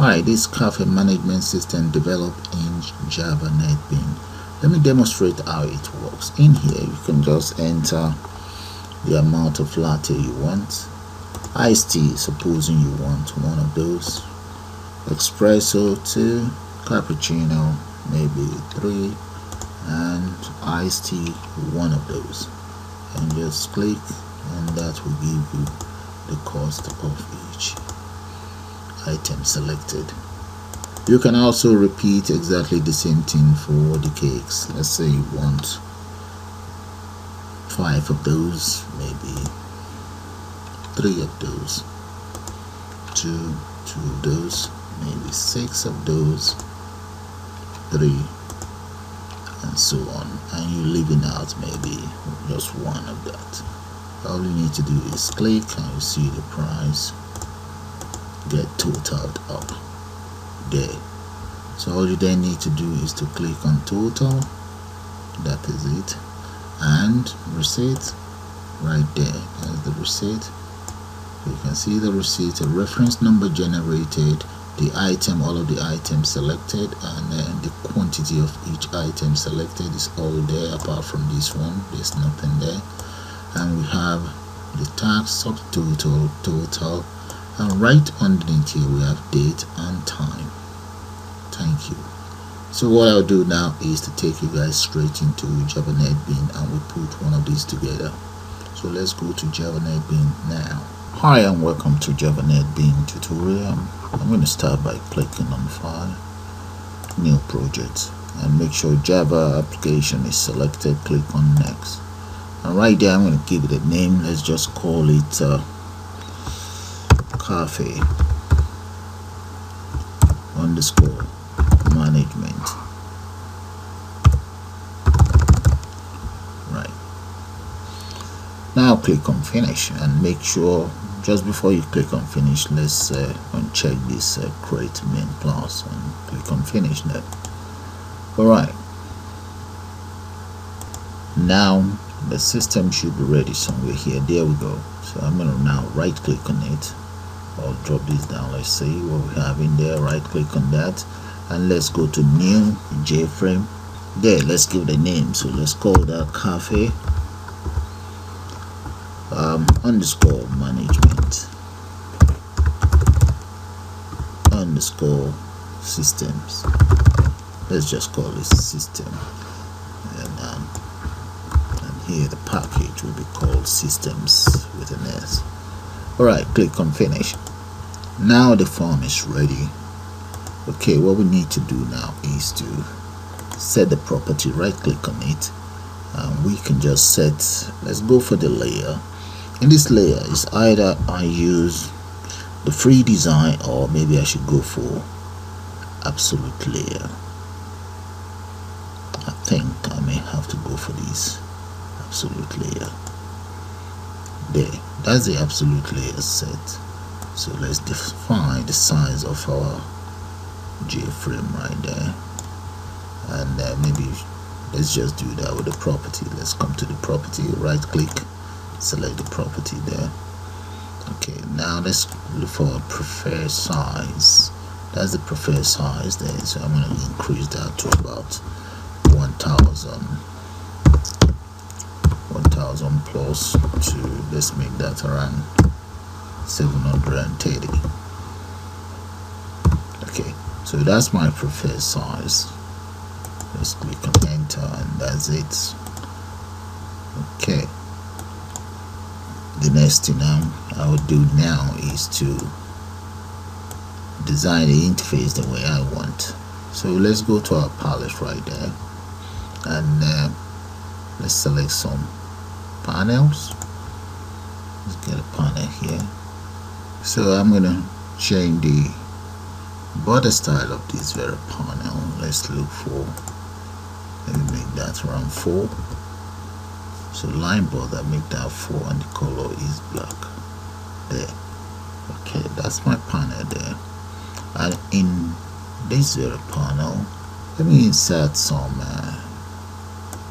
Hi, this Café management system developed in Java NetBeans. Let me demonstrate how it works. In here, you can just enter the amount of latte you want. Iced tea, supposing you want one of those. Espresso 2, cappuccino maybe 3, and iced tea one of those. And just click, and that will give you the cost of each item selected. You can also repeat exactly the same thing for the cakes. Let's say you want 5 of those, maybe 3 of those, 2 of those, maybe 6 of those, 3, and so on, and you're leaving out maybe just one of that. All you need to do is click, and you see the price get totaled up there. So all you then need to do is to click on total, that is it, and receipt right there. That's the receipt. You can see the receipt, a reference number generated, the item, all of the items selected, and then the quantity of each item selected is all there. Apart from this one, there's nothing there. And we have the tax, subtotal, total, and right underneath here we have date and time. Thank you. So what I'll do now is to take you guys straight into Java NetBeans, and we'll put one of these together. So let's go to Java NetBeans now. Hi, and welcome to Java NetBeans tutorial. I'm going to start by clicking on File, New Project, and make sure Java application is selected. Click on Next, and right there I'm going to give it a name. Let's just call it Café underscore management. Right, now click on finish, and make sure just before you click on finish, let's uncheck this create main class and click on finish there. Alright, now the system should be ready somewhere here. There we go. So I'm going to now right click on it. I'll drop this down. Let's see what we have in there. Right click on that, and let's go to new JFrame. There, let's give the name. So let's call that Café underscore management underscore systems. Let's just call it system, and here the package will be called systems with an S. Alright, click on finish. Now the form is ready. Okay, what we need to do now is to set the property. Right click on it, and we can just set, let's go for the layer. In this layer is either I use the free design, or maybe I should go for absolute layer. I think I may have to go for this absolute layer. There, that's the absolute layer set. So let's define the size of our JFrame right there, and maybe let's just do that with the property. Let's come to the property, right click, select the property there. Okay, now let's look for a preferred size. That's the preferred size there. So I'm going to increase that to about 1000 plus to, let's make that around 730. Okay, so that's my preferred size. Let's click on enter, and that's it. Okay, the next thing I would do now is to design the interface the way I want. So let's go to our palette right there, and let's select some panels. Let's get a panel here. So I'm gonna change the border style of this very panel. Let's look for, maybe make that around 4. So line border, make that 4, and the color is black there. Okay, that's my panel there. And in this very panel, let me insert some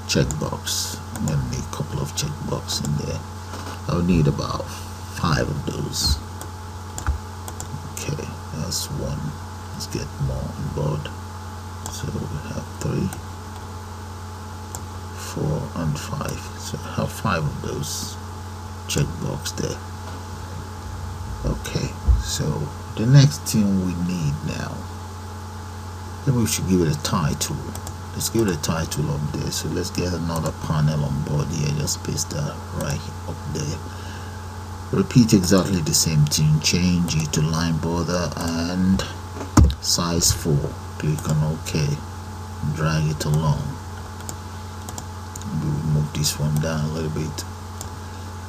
checkbox. I'm gonna make a couple of checkbox in there. I'll need about 5 of those. Okay, that's 1, let's get more on board. So we have 3, 4 and 5, so I have 5 of those checkbox there. Okay, so the next thing we need now, maybe we should give it a title. Let's give it a title up there. So let's get another panel on board here. Just paste that right up there. Repeat exactly the same thing. Change it to line border and size 4. Click on OK. Drag it along. We'll move this one down a little bit.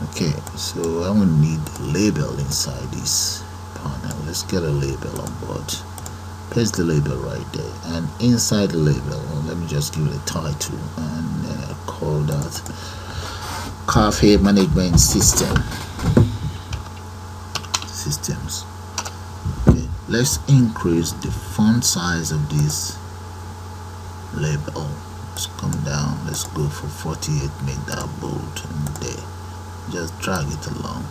Okay, so I'm gonna need a label inside this panel. Let's get a label on board. Paste the label right there, and inside the label, let me just give it a title and call that Café Management System. Systems. Okay, let's increase the font size of this label. Let's come down. Let's go for 48. Make that bold and there. Just drag it along.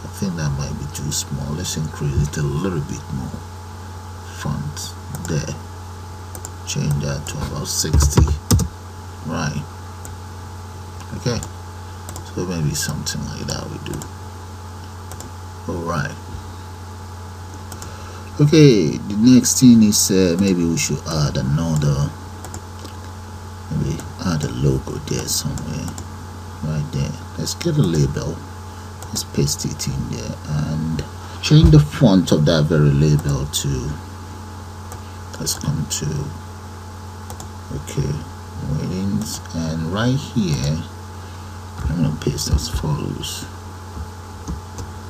I think that might be too small. Let's increase it a little bit more. Font there. Change that to about 60. Right. Okay. So maybe something like that we do. Alright. Okay, the next thing is maybe we should add another. Maybe add a logo there somewhere. Right there. Let's get a label. Let's paste it in there and change the font of that very label to, let's come to, okay, weddings, and right here I'm gonna paste as follows.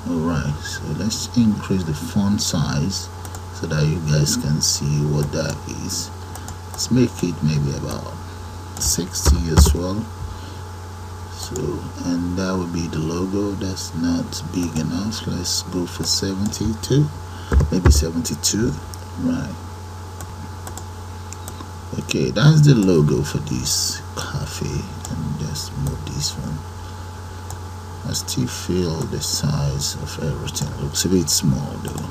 Alright, so let's increase the font size so that you guys can see what that is. Let's make it maybe about 60 as well. So, and that would be the logo. That's not big enough. Let's go for 72, maybe 72. Right. Okay, that's the logo for this cafe. And just move this one. I still feel the size of everything looks a bit small though.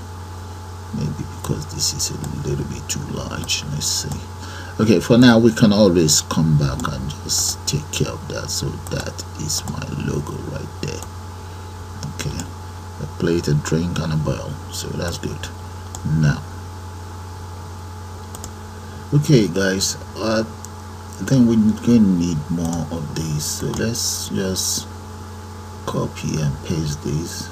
Maybe because this is a little bit too large. Let's see. Okay, for now we can always come back and just take care of that. So that is my logo right there. Okay, a plate, a drink and a bowl. So that's good. Now, okay guys, I think we're going to need more of these. So let's just copy and paste this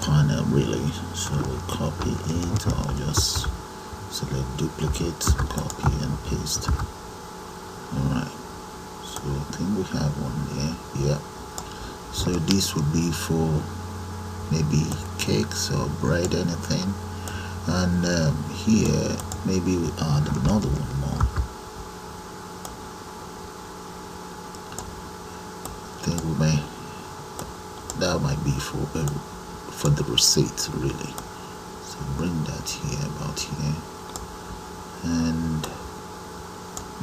panel really. So we'll copy it, or just select duplicate, copy and paste. Alright, so I think we have one there. Yeah, so this would be for maybe cakes or bread, anything. And here maybe we add another one more. I think we may, that might be for the receipt really. So bring that here, about here, and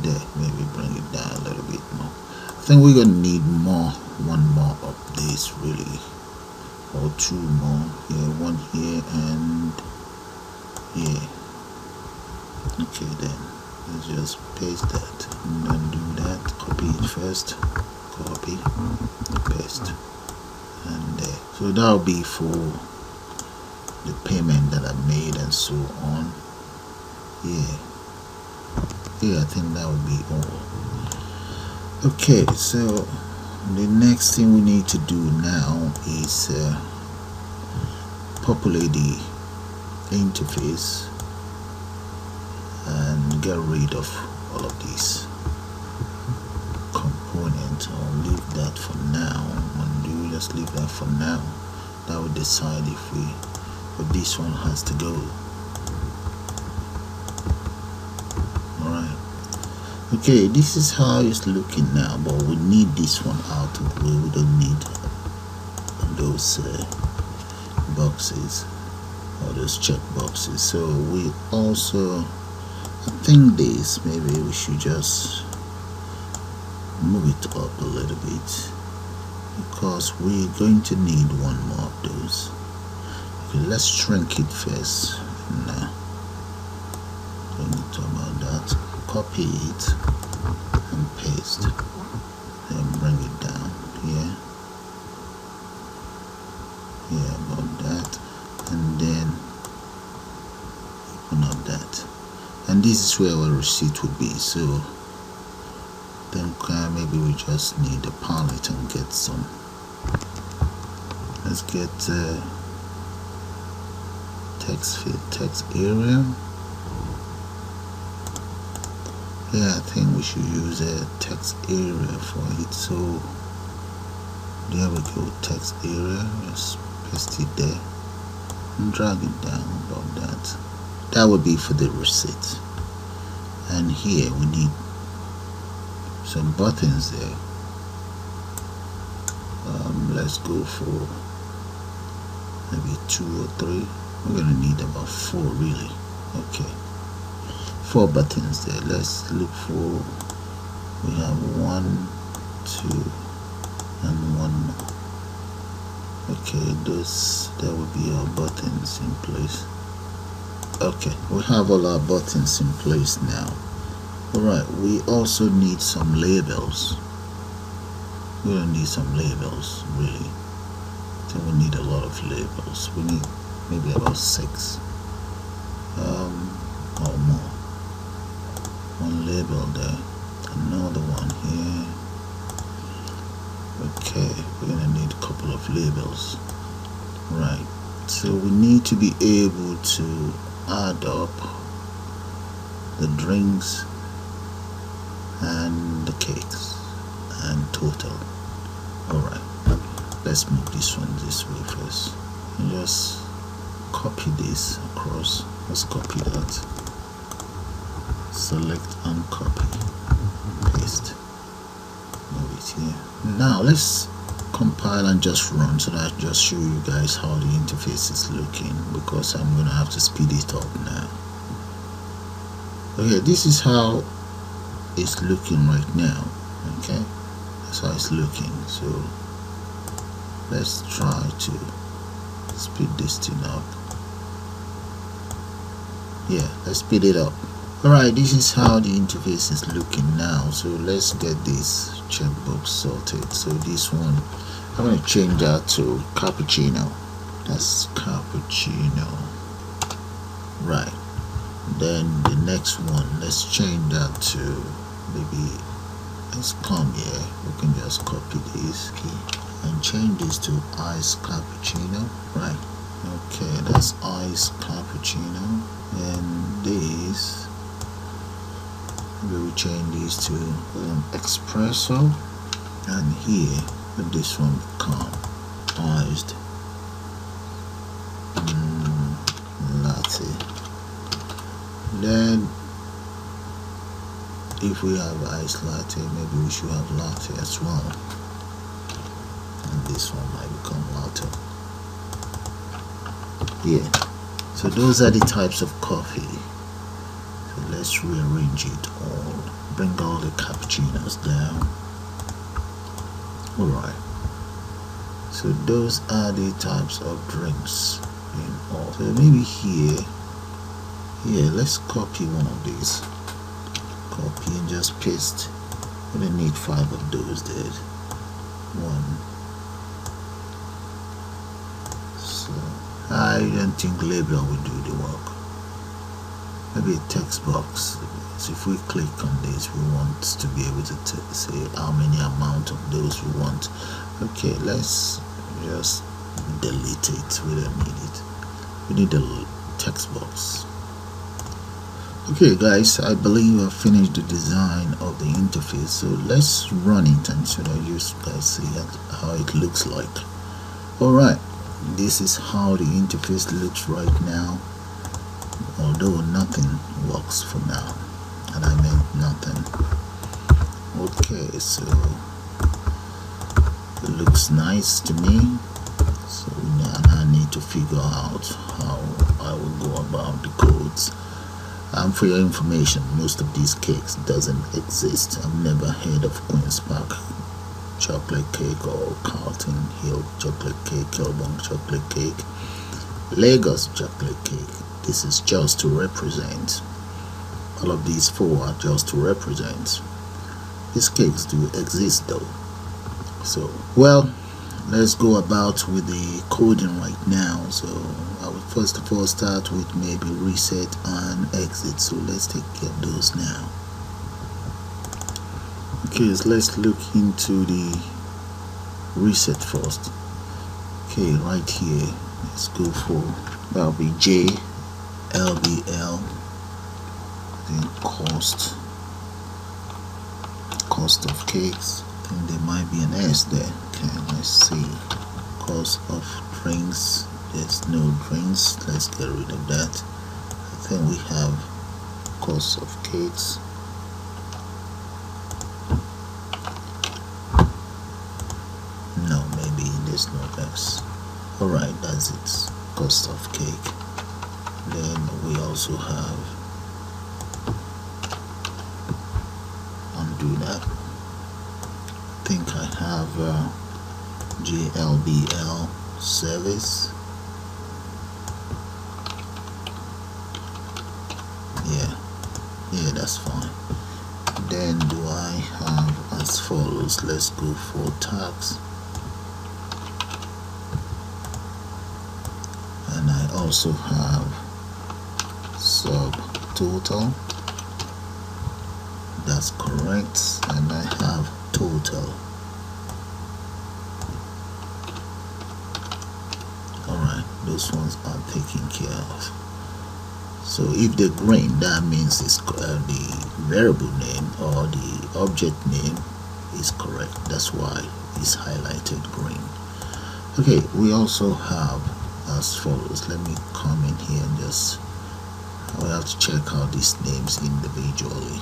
there, maybe bring it down a little bit more. I think we're gonna need one more of this really, or 2 more here, one here and here. Okay, then let's just paste that and undo that. Copy it first, copy, paste, and there. So that'll be for the payment that I made and so on. Yeah, I think that would be all. Okay, so the next thing we need to do now is populate the interface and get rid of all of these components. I'll leave that for now. Undo, just leave that for now. That will decide if this one has to go. Alright. Okay, this is how it's looking now, but we need this one out of the way. We don't need those boxes or those check boxes. So we also, I think this, maybe we should just move it up a little bit, because we're going to need one more of those. Okay, let's shrink it first. copy it and paste, then bring it down here, about that, and then open up that, and this is where our receipt would be. So then maybe we just need a palette and get some. Let's get text field, text area. Yeah, I think we should use a text area for it. So there we go, text area. Just paste it there and drag it down about that. That would be for the receipt. And here we need some buttons there. Let's go for maybe 2 or 3. We're gonna need about 4 really. Okay, 4 buttons there. Let's look for, we have 1, 2, and 1 more. Okay, that would be our buttons in place. Okay, we have all our buttons in place now. Alright, we also need some labels. We're gonna need some labels really. So we need a lot of labels. We need maybe about 6 or more. 1 label there, another one here. Okay, we're gonna need a couple of labels. Right, so we need to be able to add up the drinks and the cakes and total. Alright, let's move this one this way first and just copy this across. Let's copy that, select and copy, paste, move it here. Now let's compile and just run so that I just show you guys how the interface is looking, because I'm gonna have to speed it up now. Okay, this is how it's looking right now. Okay, that's how it's looking. So let's try to speed this thing up. Yeah, let's speed it up. Alright, this is how the interface is looking now. So let's get this checkbox sorted. So this one, I'm going to change that to cappuccino. That's cappuccino. Right. Then the next one, let's change that to maybe, let's come here. We can just copy this key and change this to iced cappuccino. Right. Okay, that's iced cappuccino. And this, maybe we change these to espresso, and here let this one become iced latte. Then if we have iced latte, maybe we should have latte as well, and this one might become latte. Yeah, so those are the types of coffee. So let's rearrange it all, bring all the cappuccinos down. Alright, so those are the types of drinks in all. So maybe here, let's copy one of these, copy and just paste. We don't need 5 of those there. 1. So I don't think label will do the work. Maybe a text box. So if we click on this, we want to be able to say how many amount of those we want. Okay, let's just delete it. We don't need it. We need a text box. Okay guys, I believe I've finished the design of the interface. So let's run it and so that you guys see how it looks like. Alright, this is how the interface looks right now, although nothing works for now, and I meant nothing. Okay, so it looks nice to me. So now I need to figure out how I will go about the codes. For your information, most of these cakes doesn't exist. I've never heard of Queen's Park chocolate cake or Carlton Hill chocolate cake, Kelbong chocolate cake, Lagos chocolate cake. This is just to represent. all of these four are just to represent. These cakes do exist though. So well, let's go about with the coding right now. So I will first of all start with maybe reset and exit. So let's take care of those now. Okay, so let's look into the reset first. Okay, right here, let's go for, that'll be JLBL, then cost of cakes. I think there might be an S there. Okay, let's see. Cost of drinks, there's no drinks, let's get rid of that. I think we have cost of cakes. No, maybe there's no S. Alright, that's it. Cost of cake. Then we also have, undo that. I think I have JLBL service. Yeah, that's fine. Then do I have as follows? Let's go for tax. And I also have subtotal. That's correct. And I have total. Alright, those ones are taken care of. So if the green, that means it's the variable name or the object name is correct. That's why it's highlighted green. Okay, we also have as follows. Let me come in here and just, I will have to check out these names individually.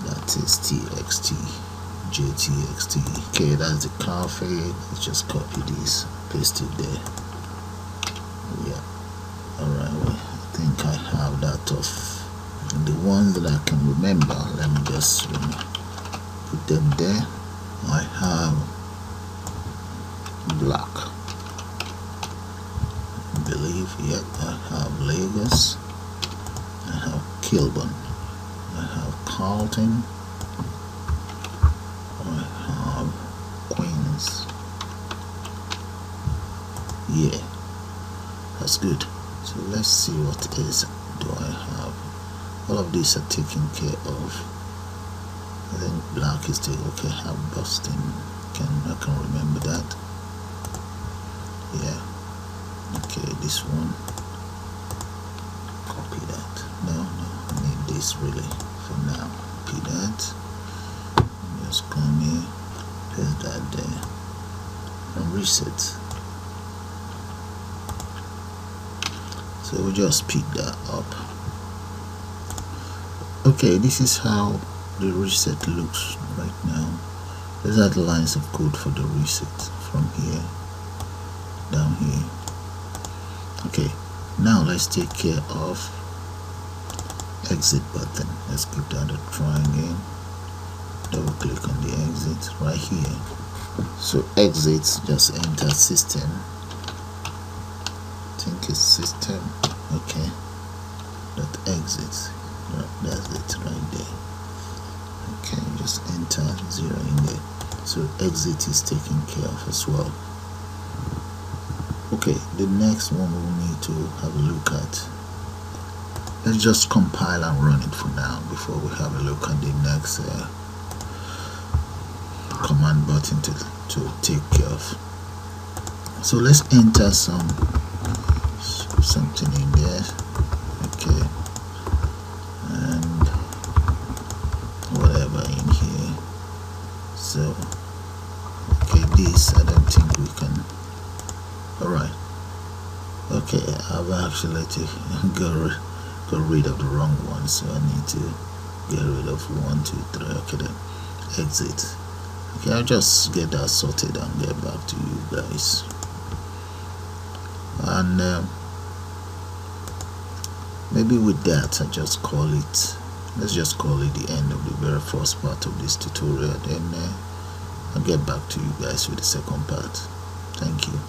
That is TXT, JTXT. Okay, that's the cafe. Let's just copy this, paste it there. Yeah. Alright, well, I think I have that of the ones that I can remember. Let me just put them there. I have black, I believe. Yeah, I have Lagos, I have Kilburn, I have Carlton, I have Queens. Yeah, that's good. So let's see what else do I have. All of these are taken care of. I think black is still okay. I have Boston. I can remember that. Yeah. Okay, this one. Copy that. No, I need this really for now. Copy that. Just come here, paste that there, and reset. So we just pick that up. Okay, this is how the reset looks right now. These are the lines of code for the reset from here down here. Okay, now let's take care of exit button. Let's give that a try again. Double click on the exit right here. So exit, just enter system. I think it's system. Okay, that exit. That's it right there. Okay, just enter 0 in there. So exit is taken care of as well. Okay, the next one we'll need to have a look at. Let's just compile and run it for now before we have a look at the next command button to take care of. So let's enter something in there. Okay, and whatever in here. So okay, this I don't think we can. Alright, okay, I've actually got rid of the wrong one, so I need to get rid of 1, 2, 3. Okay, then exit. Okay, I'll just get that sorted and get back to you guys. And maybe with that, let's just call it the end of the very first part of this tutorial. Then I'll get back to you guys with the second part. Thank you.